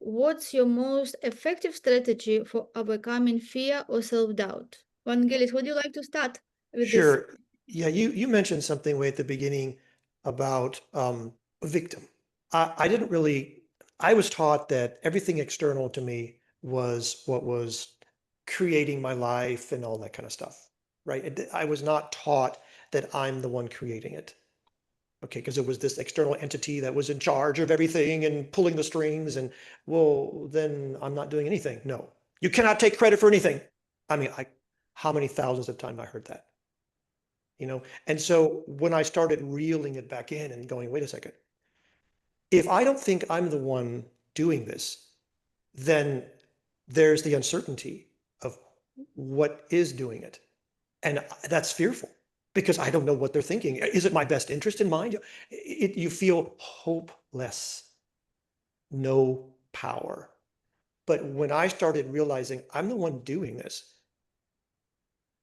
what's your most effective strategy for overcoming fear or self-doubt? Vangelis, would you like to start with this? Sure. Yeah, you mentioned something way at the beginning about a victim. I didn't really, I was taught that everything external to me was what was creating my life and all that kind of stuff, right? I was not taught that I'm the one creating it. Okay, because it was this external entity that was in charge of everything and pulling the strings, and well, then I'm not doing anything. No, you cannot take credit for anything. I mean, how many thousands of times I heard that? And so when I started reeling it back in and going, wait a second, if I don't think I'm the one doing this, then there's the uncertainty of what is doing it. And that's fearful because I don't know what they're thinking. Is it my best interest in mind? You feel hopeless, no power. But when I started realizing I'm the one doing this,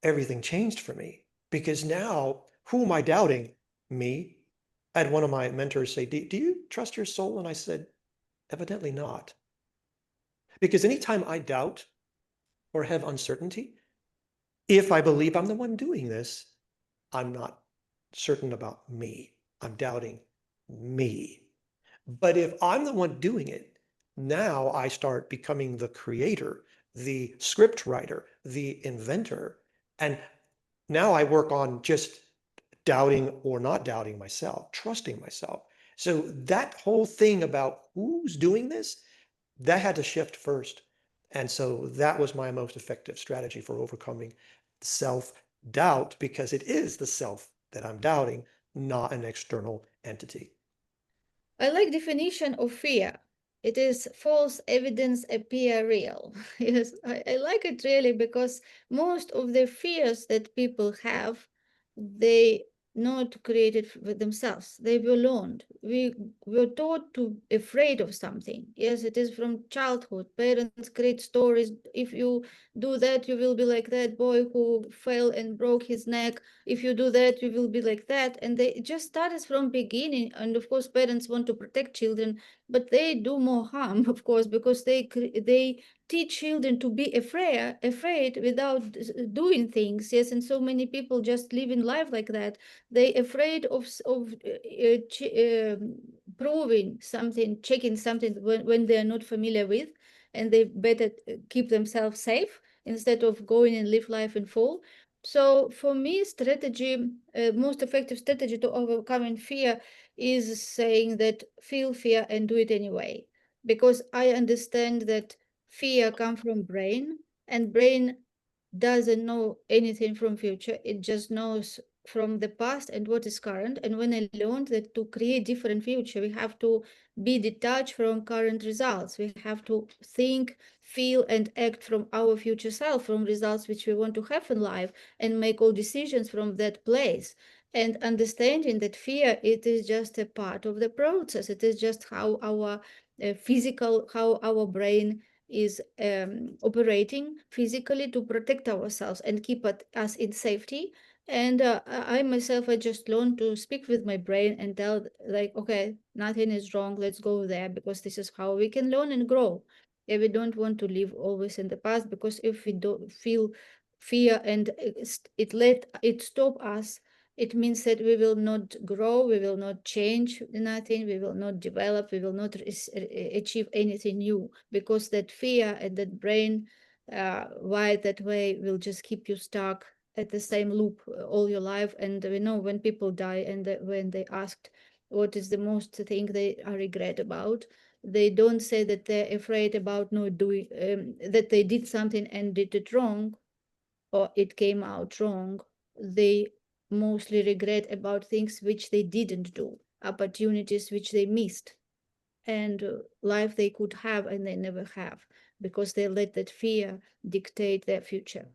everything changed for me because now who am I doubting? Me. I had one of my mentors say, do you trust your soul? And I said, evidently not. Because anytime I doubt or have uncertainty, if I believe I'm the one doing this, I'm not certain about me. I'm doubting me. But if I'm the one doing it, now I start becoming the creator, the script writer, the inventor. And now I work on just doubting or not doubting myself, trusting myself. So that whole thing about who's doing this, that had to shift first. And so that was my most effective strategy for overcoming self-doubt, because it is the self that I'm doubting, not an external entity. I like definition of fear. It is false evidence appear real. Yes, I like it really because most of the fears that people have, they not created with themselves. They were learned. We were taught to afraid of something. Yes, it is from childhood. Parents create stories. If you do that, you will be like that boy who fell and broke his neck. If you do that, you will be like that. And they just started from beginning. And of course, parents want to protect children, but they do more harm, of course, because they teach children to be afraid without doing things. Yes, and so many people just live in life like that. They afraid of proving something, checking something when they are not familiar with, and they better keep themselves safe instead of going and live life in full. So for me, strategy, most effective strategy to overcoming fear is saying that feel fear and do it anyway, because I understand that fear comes from brain, and brain doesn't know anything from future. It just knows from the past and what is current. And when I learned that to create different future, we have to be detached from current results. We have to think, feel, and act from our future self, from results which we want to have in life, and make all decisions from that place. And understanding that fear, it is just a part of the process. It is just how our how our brain is operating physically to protect ourselves and keep us in safety. And I myself, I just learned to speak with my brain and tell, like, okay, nothing is wrong. Let's go there, because this is how we can learn and grow. If we don't want to live always in the past, because if we don't feel fear and it let it stop us, it means that we will not grow, we will not change nothing, we will not develop, we will not achieve anything new, because that fear and that brain wired that way will just keep you stuck at the same loop all your life. And we know when people die and when they asked what is the most thing they are regret about, they don't say that they're afraid about not doing, that they did something and did it wrong, or it came out wrong. They mostly regret about things which they didn't do, opportunities which they missed, and life they could have and they never have, because they let that fear dictate their future.